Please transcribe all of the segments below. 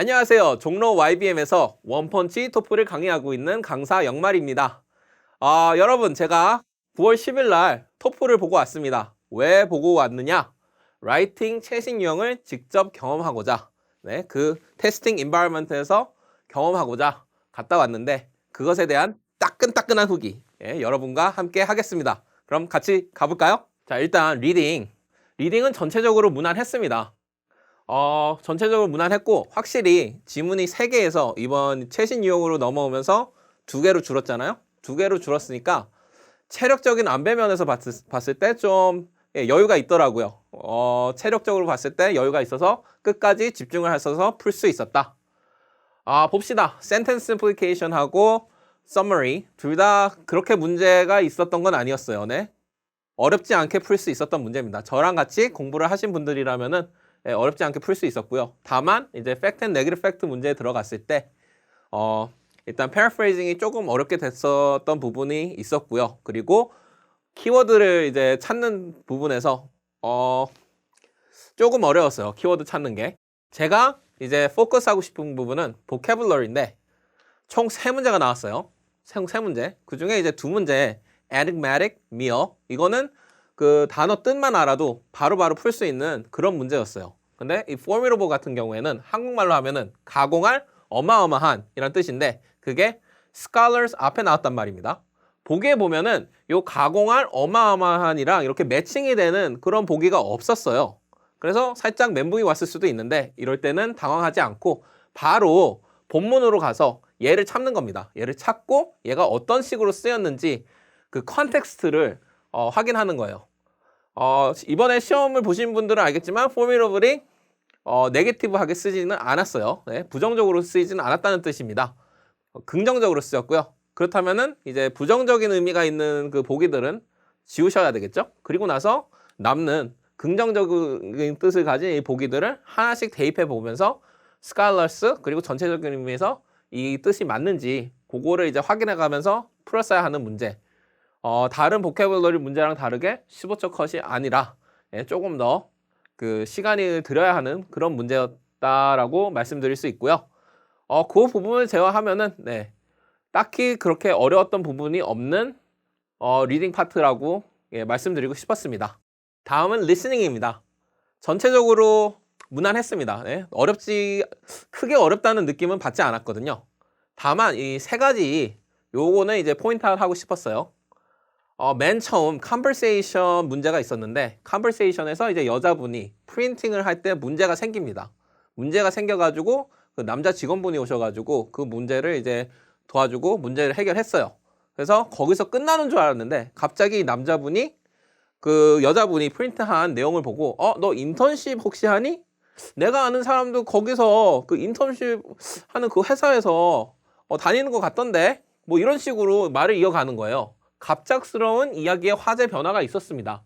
안녕하세요. 종로 YBM에서 원펀치 토플을 강의하고 있는 강사 영말입니다. 여러분, 제가 9월 10일 날 토플을 보고 왔습니다. 왜 보고 왔느냐? 라이팅 최신 유형을 직접 경험하고자, 그 테스팅 인바이러먼트에서 경험하고자 갔다 왔는데 그것에 대한 따끈따끈한 후기 여러분과 함께 하겠습니다. 그럼 같이 가볼까요? 자, 일단 리딩은 전체적으로 무난했습니다. 전체적으로 무난했고 확실히 지문이 3개에서 이번 최신 유형으로 넘어오면서 2개로 줄었잖아요. 2개로 줄었으니까 체력적인 안배면에서 봤을 때 좀 여유가 있더라고요. 체력적으로 봤을 때 여유가 있어서 끝까지 집중을 해서 풀 수 있었다. 봅시다. 센텐스 심플리케이션하고 서머리 둘 다 그렇게 문제가 있었던 건 아니었어요. 네. 어렵지 않게 풀 수 있었던 문제입니다. 저랑 같이 공부를 하신 분들이라면은 어렵지 않게 풀 수 있었고요. 다만 이제 팩트 앤 네거티브 팩트 문제에 들어갔을 때 일단 패러프레이징이 조금 어렵게 됐었던 부분이 있었고요. 그리고 키워드를 이제 찾는 부분에서 조금 어려웠어요. 키워드 찾는 게. 제가 이제 포커스하고 싶은 부분은 보캐블러리인데 총 3문제가 나왔어요. 총 3문제. 그중에 이제 2문제 enigmatic, mere 이거는 그 단어 뜻만 알아도 바로바로 풀 수 있는 그런 문제였어요. 근데 이 formidable 같은 경우에는 한국말로 하면은 가공할 어마어마한 이란 뜻인데 그게 scholars 앞에 나왔단 말입니다. 보기에 보면은 요 가공할 어마어마한이랑 이렇게 매칭이 되는 그런 보기가 없었어요. 그래서 살짝 멘붕이 왔을 수도 있는데 이럴 때는 당황하지 않고 바로 본문으로 가서 얘를 찾는 겁니다. 얘를 찾고 얘가 어떤 식으로 쓰였는지 그 컨텍스트를 확인하는 거예요. 이번에 시험을 보신 분들은 알겠지만 formidable이 네게티브하게 쓰지는 않았어요. 네, 부정적으로 쓰이지는 않았다는 뜻입니다. 긍정적으로 쓰였고요. 그렇다면은 이제 부정적인 의미가 있는 그 보기들은 지우셔야 되겠죠. 그리고 나서 남는 긍정적인 뜻을 가진 이 보기들을 하나씩 대입해 보면서 scholars 그리고 전체적인 의미에서 이 뜻이 맞는지 그거를 이제 확인해 가면서 풀었어야 하는 문제. 다른 보캐블러리 문제랑 다르게 15초 컷이 아니라 조금 더 그 시간을 들여야 하는 그런 문제였다라고 말씀드릴 수 있고요. 그 부분을 제외하면은 딱히 그렇게 어려웠던 부분이 없는 리딩 파트라고 말씀드리고 싶었습니다. 다음은 리스닝입니다. 전체적으로 무난했습니다. 크게 어렵다는 느낌은 받지 않았거든요. 다만 이 3가지 요거는 이제 포인트 아웃 하고 싶었어요. 맨 처음 컨버세이션 문제가 있었는데 컨버세이션에서 이제 여자분이 프린팅을 할 때 문제가 생깁니다. 문제가 생겨가지고 그 남자 직원분이 오셔가지고 그 문제를 이제 도와주고 문제를 해결했어요. 그래서 거기서 끝나는 줄 알았는데 갑자기 남자분이 그 여자분이 프린트한 내용을 보고 너 인턴십 혹시 하니? 내가 아는 사람도 거기서 그 인턴십 하는 그 회사에서 다니는 것 같던데 뭐 이런 식으로 말을 이어가는 거예요. 갑작스러운 이야기의 화제 변화가 있었습니다.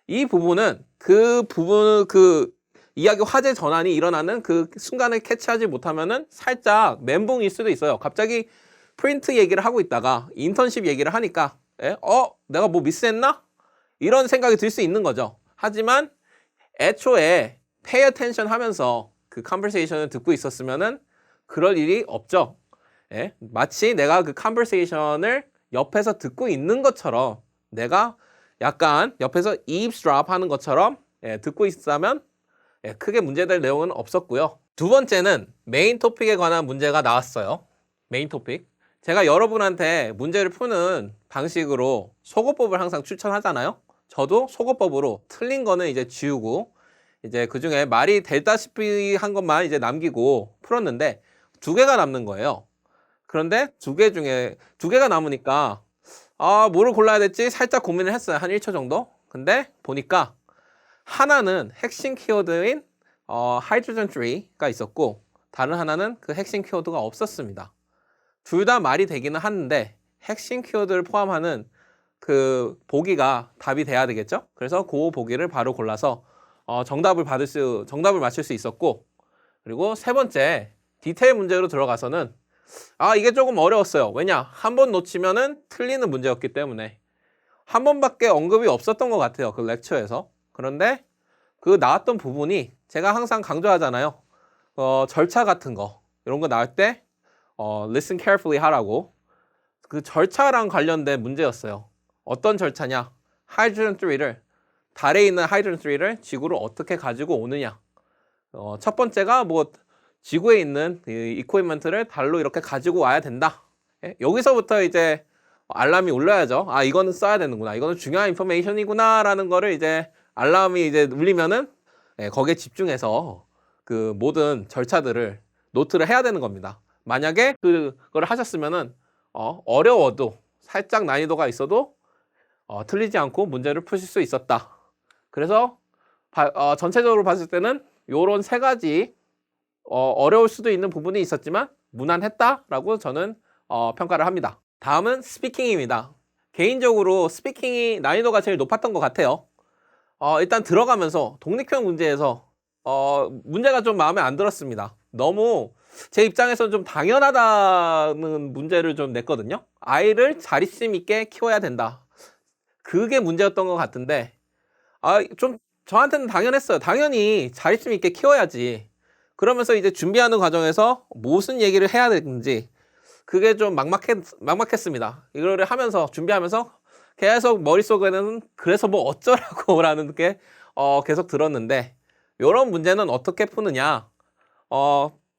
이 부분은 그 이야기 화제 전환이 일어나는 그 순간을 캐치하지 못하면은 살짝 멘붕일 수도 있어요. 갑자기 프린트 얘기를 하고 있다가 인턴십 얘기를 하니까 내가 뭐 미스했나? 이런 생각이 들 수 있는 거죠. 하지만 애초에 pay attention 하면서 그 conversation을 듣고 있었으면은 그럴 일이 없죠. 마치 내가 그 conversation을 옆에서 듣고 있는 것처럼 내가 약간 옆에서 eavesdrop 하는 것처럼 듣고 있다면 크게 문제될 내용은 없었고요. 2번째는 메인 토픽에 관한 문제가 나왔어요. 메인 토픽. 제가 여러분한테 문제를 푸는 방식으로 소거법을 항상 추천하잖아요. 저도 소거법으로 틀린 거는 이제 지우고 이제 그중에 말이 되다시피 한 것만 이제 남기고 풀었는데 2개가 남는 거예요. 그런데 2개 중에 2개가 남으니까 뭐를 골라야 될지 살짝 고민을 했어요. 한 1초 정도. 근데 보니까 하나는 핵심 키워드인 hydrogen tree가 있었고 다른 하나는 그 핵심 키워드가 없었습니다. 둘 다 말이 되기는 하는데 핵심 키워드를 포함하는 그 보기가 답이 돼야 되겠죠? 그래서 그 보기를 바로 골라서 정답을 맞출 수 있었고 그리고 3번째 디테일 문제로 들어가서는 이게 조금 어려웠어요. 왜냐? 한 번 놓치면은 틀리는 문제였기 때문에 한 번밖에 언급이 없었던 것 같아요. 그 렉처에서. 그런데 그 나왔던 부분이 제가 항상 강조하잖아요. 절차 같은 거 이런 거 나올 때 listen carefully 하라고. 그 절차랑 관련된 문제였어요. 어떤 절차냐? 하이드로젠 3를 달에 있는 하이드로젠 3를 지구로 어떻게 가지고 오느냐. 첫 번째가 뭐 지구에 있는 이 이퀴프먼트를 달로 이렇게 가지고 와야 된다. 예? 여기서부터 이제 알람이 울려야죠. 아, 이거는 써야 되는구나. 이거는 중요한 인포메이션이구나 라는 거를 이제 알람이 이제 울리면은 거기에 집중해서 그 모든 절차들을 노트를 해야 되는 겁니다. 만약에 그걸 하셨으면은 어려워도 살짝 난이도가 있어도 틀리지 않고 문제를 푸실 수 있었다. 그래서 전체적으로 봤을 때는 요런 세 가지 어려울 수도 있는 부분이 있었지만 무난했다라고 저는 평가를 합니다. 다음은 스피킹입니다. 개인적으로 스피킹이 난이도가 제일 높았던 것 같아요. 일단 들어가면서 독립형 문제에서 문제가 좀 마음에 안 들었습니다. 너무 제 입장에서는 좀 당연하다는 문제를 좀 냈거든요. 아이를 자립심 있게 키워야 된다. 그게 문제였던 것 같은데 좀 저한테는 당연했어요. 당연히 자립심 있게 키워야지. 그러면서 이제 준비하는 과정에서 무슨 얘기를 해야 되는지 그게 좀 막막했습니다. 이거를 하면서 준비하면서 계속 머릿속에는 그래서 뭐 어쩌라고 라는 게 계속 들었는데 이런 문제는 어떻게 푸느냐.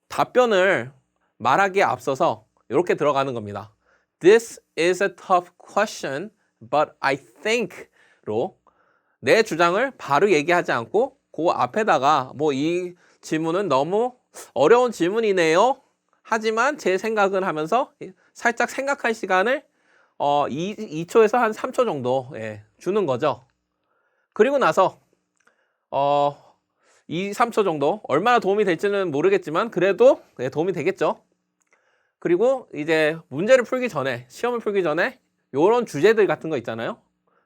답변을 말하기에 앞서서 이렇게 들어가는 겁니다. This is a tough question, but I think로 내 주장을 바로 얘기하지 않고 그 앞에다가 뭐 이 질문은 너무 어려운 질문이네요. 하지만 제 생각은 하면서 살짝 생각할 시간을 2초에서 한 3초 정도 주는 거죠. 그리고 나서 3초 정도 얼마나 도움이 될지는 모르겠지만 그래도 도움이 되겠죠. 그리고 이제 문제를 풀기 전에 시험을 풀기 전에 이런 주제들 같은 거 있잖아요.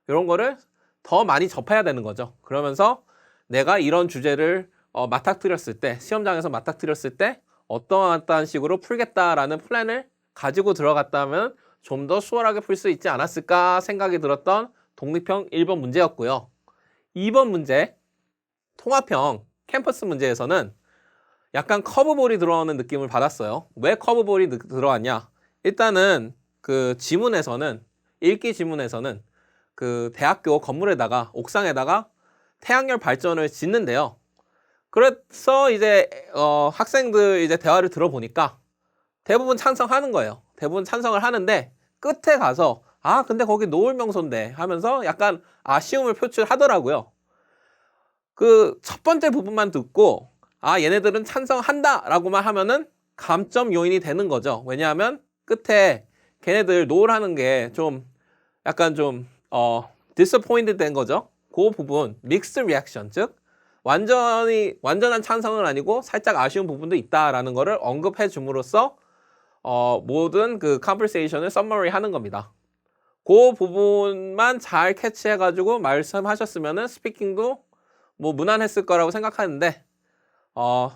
이런 거를 더 많이 접해야 되는 거죠. 그러면서 내가 이런 주제를 맞닥뜨렸을 때 시험장에서 맞닥뜨렸을 때 어떠한 식으로 풀겠다라는 플랜을 가지고 들어갔다면 좀 더 수월하게 풀 수 있지 않았을까 생각이 들었던 독립형 1번 문제였고요. 2번 문제 통합형 캠퍼스 문제에서는 약간 커브볼이 들어오는 느낌을 받았어요. 왜 커브볼이 들어왔냐? 일단은 그 지문에서는 읽기 지문에서는 그 대학교 건물에다가 옥상에다가 태양열 발전을 짓는데요. 그래서 이제 학생들 이제 대화를 들어보니까 대부분 찬성하는 거예요. 대부분 찬성을 하는데 끝에 가서 근데 거기 노을 명소인데 하면서 약간 아쉬움을 표출하더라고요. 그 첫 번째 부분만 듣고 얘네들은 찬성한다라고만 하면은 감점 요인이 되는 거죠. 왜냐하면 끝에 걔네들 노을 하는 게 좀 약간 좀 disappointed 된 거죠. 그 부분 mixed reaction 즉 완전한 찬성은 아니고 살짝 아쉬운 부분도 있다라는 거를 언급해 줌으로써 모든 그 conversation을 summary 하는 겁니다. 그 부분만 잘 캐치해가지고 말씀하셨으면은 스피킹도 뭐 무난했을 거라고 생각하는데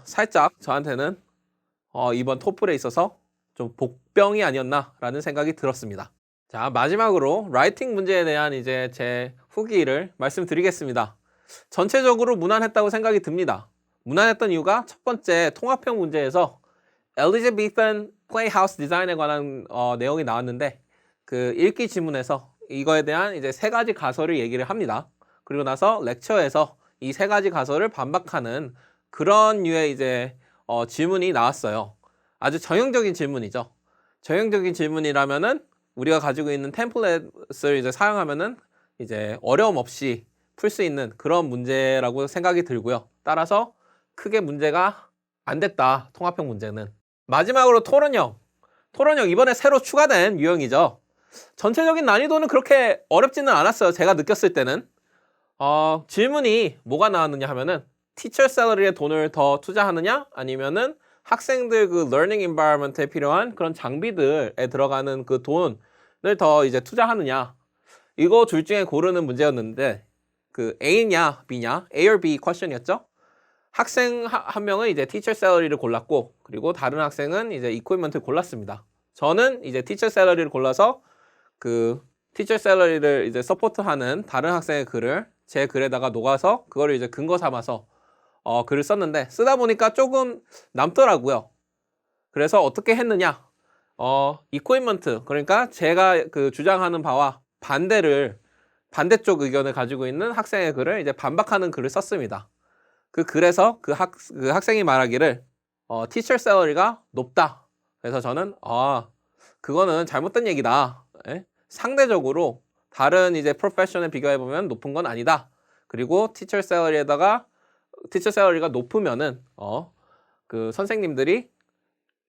살짝 저한테는 이번 토플에 있어서 좀 복병이 아니었나라는 생각이 들었습니다. 자, 마지막으로 라이팅 문제에 대한 이제 제 후기를 말씀드리겠습니다. 전체적으로 무난했다고 생각이 듭니다. 무난했던 이유가 첫 번째 통합형 문제에서 엘리자베이선 플레이하우스 디자인에 관한 내용이 나왔는데 그 읽기 지문에서 이거에 대한 이제 세 가지 가설을 얘기를 합니다. 그리고 나서 렉처에서 이 세 가지 가설을 반박하는 그런 류의 이제 질문이 나왔어요. 아주 전형적인 질문이죠. 전형적인 질문이라면은 우리가 가지고 있는 템플릿을 이제 사용하면은 이제 어려움 없이 풀 수 있는 그런 문제라고 생각이 들고요. 따라서 크게 문제가 안 됐다. 통합형 문제는. 마지막으로 토론형. 토론형 이번에 새로 추가된 유형이죠. 전체적인 난이도는 그렇게 어렵지는 않았어요. 제가 느꼈을 때는. 질문이 뭐가 나왔느냐 하면은 티처 셀러리에 돈을 더 투자하느냐 아니면은 학생들 그 learning environment에 필요한 그런 장비들에 들어가는 그 돈을 더 이제 투자하느냐 이거 둘 중에 고르는 문제였는데 그 A냐 B냐 A or B 퀘션이었죠. 학생 한 명은 이제 티처 셀러리를 골랐고 그리고 다른 학생은 이제 이퀴프먼트를 골랐습니다. 저는 이제 티처 셀러리를 골라서 그 티처 셀러리를 이제 서포트하는 다른 학생의 글을 제 글에다가 녹아서 그거를 이제 근거 삼아서 글을 썼는데 쓰다 보니까 조금 남더라고요. 그래서 어떻게 했느냐? 이코인먼트, 그러니까 제가 그 주장하는 바와 반대쪽 의견을 가지고 있는 학생의 글을 이제 반박하는 글을 썼습니다. 그 글에서 그 학생이 말하기를 teacher salary가 높다. 그래서 저는 그거는 잘못된 얘기다. 예? 상대적으로 다른 이제 프로페셔널에 비교해 보면 높은 건 아니다. 그리고 teacher salary가 높으면은 그 선생님들이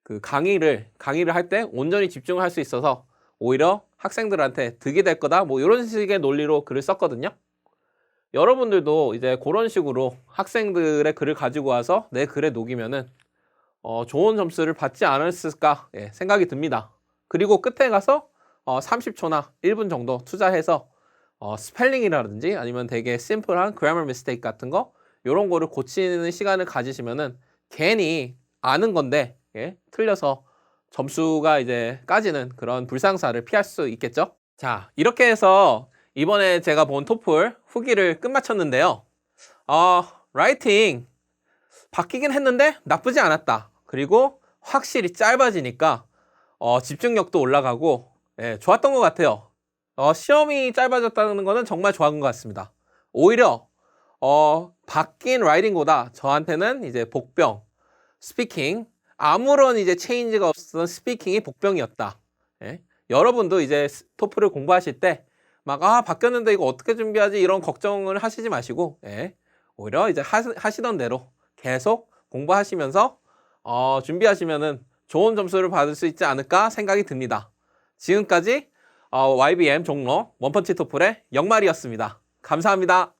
그 강의를 할 때 온전히 집중을 할 수 있어서 오히려 학생들한테 득이 될 거다. 뭐 이런 식의 논리로 글을 썼거든요. 여러분들도 이제 그런 식으로 학생들의 글을 가지고 와서 내 글에 녹이면은 좋은 점수를 받지 않았을까 생각이 듭니다. 그리고 끝에 가서 30초나 1분 정도 투자해서 스펠링이라든지 아니면 되게 심플한 grammar mistake 같은 거 이런 거를 고치는 시간을 가지시면은 괜히 아는 건데 틀려서 점수가 이제 까지는 그런 불상사를 피할 수 있겠죠. 자, 이렇게 해서 이번에 제가 본 토플 후기를 끝마쳤는데요. 라이팅 바뀌긴 했는데 나쁘지 않았다. 그리고 확실히 짧아지니까 집중력도 올라가고 좋았던 것 같아요. 시험이 짧아졌다는 거는 정말 좋은 것 같습니다. 오히려 바뀐 라이팅보다 저한테는 이제 복병, 스피킹, 아무런 이제 체인지가 없었던 스피킹이 복병이었다. 여러분도 이제 토플을 공부하실 때 막 바뀌었는데 이거 어떻게 준비하지 이런 걱정을 하시지 마시고 오히려 이제 하시던 대로 계속 공부하시면서 준비하시면은 좋은 점수를 받을 수 있지 않을까 생각이 듭니다. 지금까지 YBM 종로 원펀치 토플의 영말이었습니다. 감사합니다.